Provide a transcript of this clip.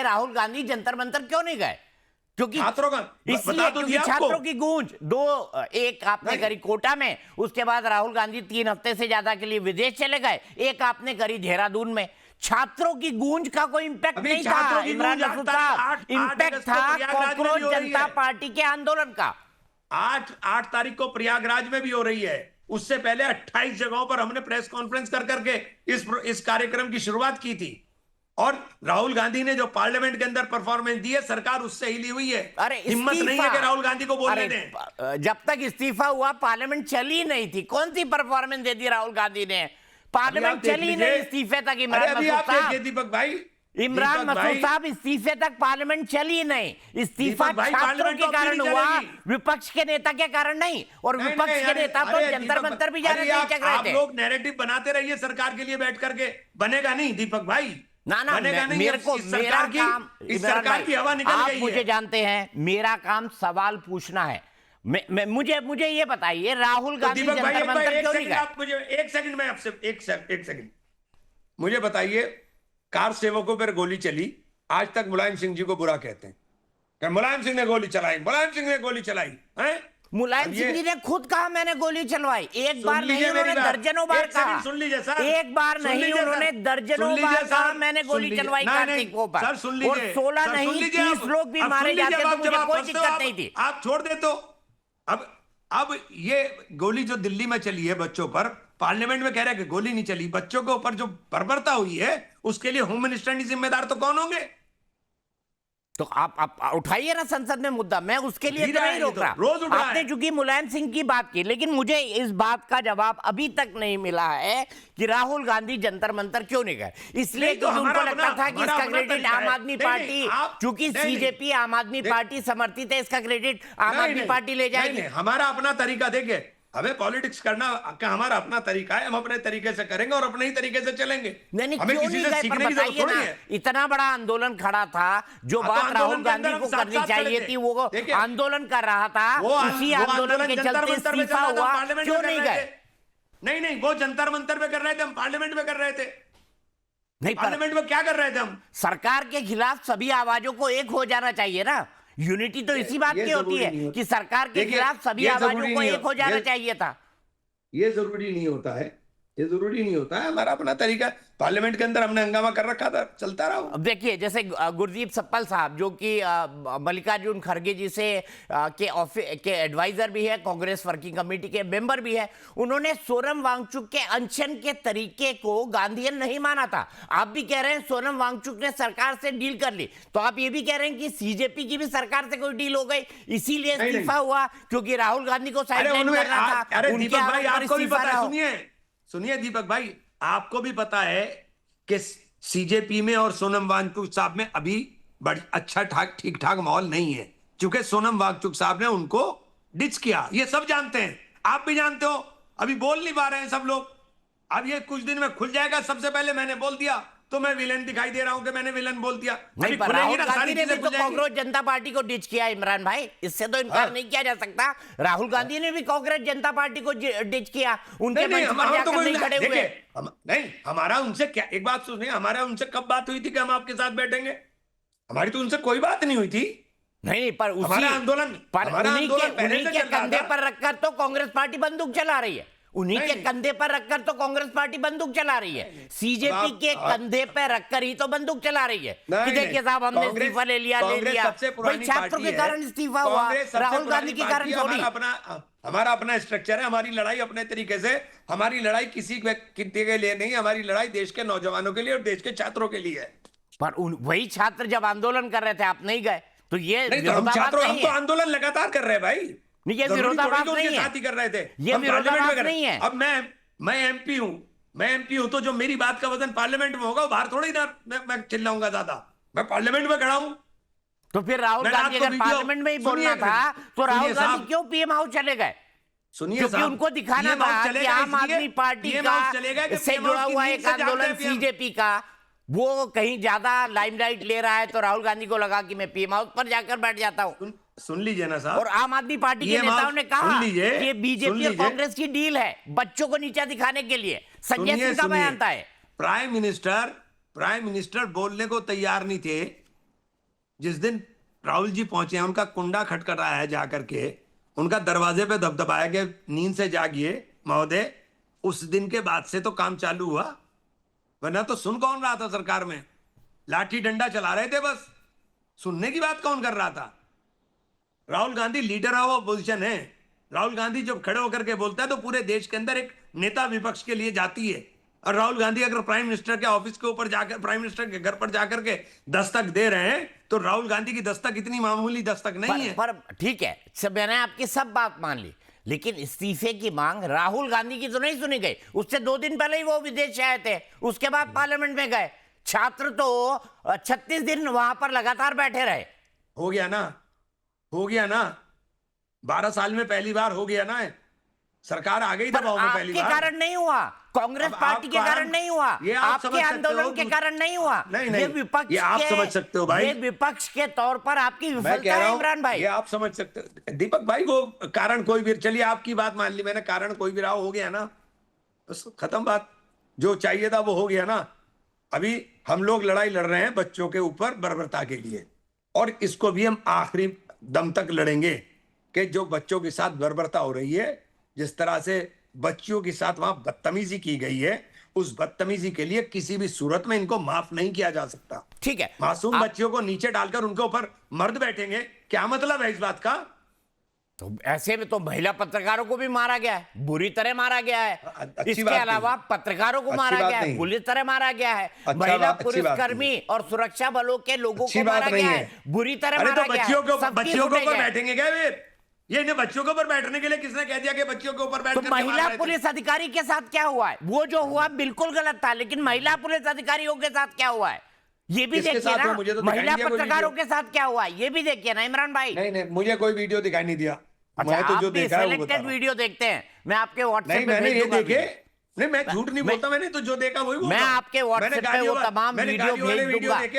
राहुल गांधी जंतर मंतर क्यों नहीं गए? क्योंकि छात्रों का इसलिए क्योंकि छात्रों की गूंज एक आपने करी कोटा में, उसके बाद राहुल गांधी 3 हफ्ते से ज्यादा के लिए विदेश चले गए, एक आपने करी देहरादून में। छात्रों की गूंज का कोई इंपैक्ट नहीं था इमरान मसूद साहब, इंपैक्ट था कॉकरोच जनता पार्टी के आंदोलन का। 8 तारीख को प्रयागराज में भी हो रही है, उससे पहले 28 जगहों पर हमने प्रेस कॉन्फ्रेंस कर करके इस कार्यक्रम की शुरुआत की थी। और राहुल गांधी ने जो पार्लियामेंट के अंदर परफॉर्मेंस दी है, सरकार उससे हिली हुई है। अरे हिम्मत नहीं है कि राहुल गांधी को बोलने दें। जब तक इस्तीफा हुआ पार्लियामेंट चली नहीं थी, कौन सी परफॉर्मेंस दे दी राहुल गांधी ने? पार्लियामेंट चली नहीं इस्तीफे तक। इमरान मसूद साहब, दीपक भाई, इमरान मसूद साहब, इस्तीफे तक पार्लियामेंट चली नहीं। इस्तीफा छात्रों के कारण हुआ, विपक्ष के नेता के कारण नहीं। और विपक्ष के नेता तो जंतर मंतर भी जाने नहीं चक रहे थे। आप लोग नैरेटिव बनाते रहिए सरकार के लिए बैठ करके, बनेगा नहीं दीपक भाई, ना मेरे को मेरा काम, सरकार की हवा निकल गई है। आप मुझे जानते हैं, मेरा काम सवाल पूछना है। मुझे ये बताइए, राहुल गांधी जंतर मंतर क्यों नहीं गए? मुझे एक सेकंड में आपसे एक सेकंड मुझे बताइए, कार सेवकों पर गोली चली, आज तक मुलायम सिंह जी को बुरा कहते हैं। मुलायम सिंह ने गोली चलाई, मुलायम सिंह ने गोली चलाई है। मुलायम सिंह जी ने खुद कहा मैंने गोली चलवाई। एक बार नहीं, उन्होंने दर्जनों बार कहा। सुन लीजिए सर, एक बार नहीं, उन्होंने दर्जनों बार कहा मैंने गोली चलवाई कार्तिकों पर। सर सुन लीजिए, और 16 नहीं 30 लोग भी मारे जाते तो मुझे कोई दिक्कत नहीं थी। आप छोड़ दे तो अब ये गोली जो दिल्ली में चली है बच्चों पर, पार्लियामेंट में कह रहे हैं कि गोली नहीं चली। बच्चों के ऊपर जो बर्बरता हुई है उसके लिए होम मिनिस्टर नहीं जिम्मेदार तो कौन होंगे? तो आप उठाइए ना संसद में मुद्दा, मैं उसके लिए तो नहीं रोक रहा। रोज उठा आपने चूंकि मुलायम सिंह की बात की, लेकिन मुझे इस बात का जवाब अभी तक नहीं मिला है कि राहुल गांधी जंतर मंतर क्यों नहीं गए। इसलिए क्योंकि उनको लगता था कि इसका क्रेडिट आम आदमी पार्टी, चूंकि सीजेपी आम आदमी पार्टी समर्थित है, इसका क्रेडिट आम आदमी पार्टी ले जाएगी। हमारा अपना तरीका, देखिए हमें पॉलिटिक्स करना का हमारा अपना तरीका है, हम अपने तरीके से करेंगे और अपने ही तरीके से चलेंगे। नहीं, हमें किसी से सीखने की जरूरत थोड़ी है। इतना बड़ा आंदोलन खड़ा था, जो बात राहुल गांधी को करनी चाहिए थी वो आंदोलन कर रहा था, उसी आंदोलन के चलते इस्तीफा हुआ, क्यों नहीं गए? नहीं, वो जंतर मंतर पे कर रहे थे, हम पार्लियामेंट में कर रहे थे। नहीं, पार्लियामेंट में क्या कर रहे थे हम? सरकार के खिलाफ सभी आवाजों को एक हो जाना चाहिए ना। यूनिटी तो इसी बात की होती है कि सरकार के खिलाफ सभी आवाजों को एक हो जाना चाहिए था। ये जरूरी नहीं होता है, ये जरूरी नहीं होता है। हमारा अपना तरीका, पार्लियामेंट के अंदर हमने हंगामा कर रखा था, चलता रहा। अब देखिए, जैसे गुरदीप सप्पल साहब जो कि मल्लिकार्जुन खड़गे जी से के एडवाइजर भी है, कांग्रेस वर्किंग कमेटी के मेंबर भी है, उन्होंने सोनम वांगचुक के अनशन के तरीके को गांधीयन नहीं माना था। आप भी कह रहे हैं सोनम वांगचुक ने सरकार से डील कर ली, तो आप ये भी कह रहे हैं कि सीजेपी की भी सरकार से कोई डील हो गई, इसीलिए इस्तीफा हुआ क्योंकि राहुल गांधी को साइडलाइन करना था। अरे दीपक भाई, आपको भी पता है, सुनिए दीपक भाई, आपको भी पता है कि सीजेपी में और सोनम वांगचुक साहब में अभी अच्छा ठीक ठाक माहौल नहीं है, क्योंकि सोनम वांगचुक साहब ने उनको डिच किया। ये सब जानते हैं, आप भी जानते हो, अभी बोल नहीं पा रहे हैं सब लोग। अब ये कुछ दिन में खुल जाएगा। सबसे पहले मैंने बोल दिया तो मैं विलन दिखाई दे रहा हूं कि मैंने विलन बोल दिया। नहीं, पर राहुल गांधी ने भी तो कांग्रेस जनता पार्टी को डिच किया इमरान भाई, इससे तो इनकार नहीं किया जा सकता। राहुल गांधी ने भी कांग्रेस जनता पार्टी को डिच किया, उनके मंच पर जाकर नहीं खड़े हुए। नहीं, हमारा उनसे क्या, एक बात सुनिए, हमारा उनसे कब बात हुई थी कि हम आपके साथ बैठेंगे? हमारी तो उनसे कोई बात नहीं हुई थी। नहीं, पर उसी आंदोलन उन्हीं के कंधे पर रखकर तो कांग्रेस पार्टी बंदूक चला रही है। उन्हीं के कंधे पर रखकर तो कांग्रेस पार्टी बंदूक चला रही है। सीजेपी के कंधे पर रखकर ही तो बंदूक चला रही है कि देखिए साहब, हमने इस्तीफा ले लिया। भाई छात्रों के कारण इस्तीफा हुआ, राहुल गांधी के कारण थोड़ी। हमारा अपना स्ट्रक्चर है, हमारी लड़ाई अपने तरीके से, हमारी लड़ाई किसी के लिए नहीं, हमारी लड़ाई देश के नौजवानों के लिए और देश के छात्रों के लिए है। पर वही छात्र जब आंदोलन कर रहे थे, आप नहीं गए, तो ये हम तो आंदोलन लगातार कर रहे हैं भाई। नहीं, ये विरोधाभास नहीं है, साथ ही कर रहे थे, ये विरोधाभास नहीं है। अब मैं एमपी हूं, तो जो मेरी बात का वजन पार्लियामेंट में होगा, बाहर थोड़ी ना मैं चिल्लाऊंगा ज्यादा। मैं पार्लियामेंट में खड़ा हूं। तो फिर राहुल गांधी अगर पार्लियामेंट में ही बोलना था तो राहुल गांधी क्यों पीएम हाउस चले गए? सुनिए, क्योंकि उनको दिखाना था कि आम आदमी पार्टी का से जुड़ा हुआ एक आंदोलन सीजेपी का वो कहीं ज्यादा लाइमलाइट ले रहा है, तो राहुल गांधी को लगा कि मैं पीएम हाउस पर जाकर बैठ जाता हूं। सुन लीजिए ना साहब। और आम आदमी पार्टी के नेताओं ने कहा कि बीजेपी और कांग्रेस की डील है बच्चों को नीचा दिखाने के लिए। संजय सिंह का बयान था। प्राइम मिनिस्टर बोलने को तैयार नहीं थे जिस दिन राहुल जी पहुंचे हैं, उनका कुंडा खटखटाया है जाकर के, उनका दरवाजे पे दबदबाया कि नींद से जागिए महोदय, उस दिन के बाद से तो काम चालू हुआ। वरना तो सुन कौन रहा था सरकार में? लाठी डंडा चला रहे थे बस, सुनने की बात कौन कर रहा था? Rahul Gandhi leader of opposition है। राहुल गांधी जब खड़े होकर के बोलता है तो पूरे देश के अंदर एक नेता विपक्ष के लिए जाती है। और राहुल गांधी अगर प्राइम मिनिस्टर के ऑफिस के ऊपर जाकर, प्राइम मिनिस्टर के घर पर जाकर के दस्तक दे रहे हैं, तो राहुल गांधी की दस्तक इतनी मामूली दस्तक नहीं है। पर ठीक है, सब मैंने आपकी सब बात मान ली, लेकिन इस्तीफे की मांग राहुल गांधी की तो नहीं सुनी गई। उससे 2 दिन पहले ही वो विदेश आए थे, उसके बाद पार्लियामेंट में गए। छात्र तो 36 दिन वहां पर लगातार बैठे रहे। हो गया ना, हो गया ना, 12 साल में पहली बार हो गया ना। सरकार आ गई दबाव में पहली बार। आपके कारण नहीं हुआ, कांग्रेस पार्टी के कारण नहीं हुआ, आपके आंदोलन के कारण नहीं हुआ। नहीं, ये विपक्ष, ये आप समझ सकते हो भाई, ये विपक्ष के तौर पर आपकी विफलता है इमरान भाई। ये आप समझ सकते हो दीपक भाई। वो कारण कोई भी, चलिए आपकी बात मान ली मैंने, कारण कोई भी रहा, हो गया ना, बस खत्म बात। जो चाहिए था वो हो गया ना। अभी हम लोग लड़ाई लड़ रहे हैं बच्चों के ऊपर बर्बरता के लिए, और इसको भी हम आखिरी दम तक लड़ेंगे कि जो बच्चों के साथ बर्बरता हो रही है, जिस तरह से बच्चियों के साथ वहां बदतमीजी की गई है, उस बदतमीजी के लिए किसी भी सूरत में इनको माफ नहीं किया जा सकता। ठीक है, मासूम बच्चियों को नीचे डालकर उनके ऊपर मर्द बैठेंगे, क्या मतलब है इस बात का? तो ऐसे में तो महिला पत्रकारों को भी मारा गया है, बुरी तरह मारा गया है। इसके अलावा पत्रकारों को मारा गया है, बुरी तरह मारा गया है। महिला पुलिसकर्मी और सुरक्षा बलों के लोगों को मारा गया है, बुरी तरह मारा गया है। बच्चियों के ऊपर बैठेंगे क्या ये इन्हें बच्चों के ऊपर बैठने के लिए किसने कह दिया कि बच्चियों के ऊपर बैठ? तो महिला पुलिस अधिकारी के साथ क्या हुआ है? वो जो हुआ बिल्कुल गलत था, लेकिन महिला पुलिस अधिकारियों के साथ क्या हुआ है ये भी देखिए ना। मुझे तो महिला पत्रकारों के साथ क्या हुआ है ये भी देखिए ना इमरान भाई। नहीं, मुझे कोई वीडियो दिखाई नहीं दिया। अच्छा, मैं तो जो आप देखा है वो बता सिलेक्टेड रहा हूं। वीडियो देखते हैं, मैं आपके व्हाट्सएप पे मैंने भेज ये दूंगा देखे, वीडियो। नहीं मैं झूठ नहीं बोलता, मैंने तो जो देखा वही बोल मैं रहा हूं। आपके व्हाट्सएप पे वो तमाम मैंने वीडियो गालियों वाले भेज वीडियो दूंगा। देखे।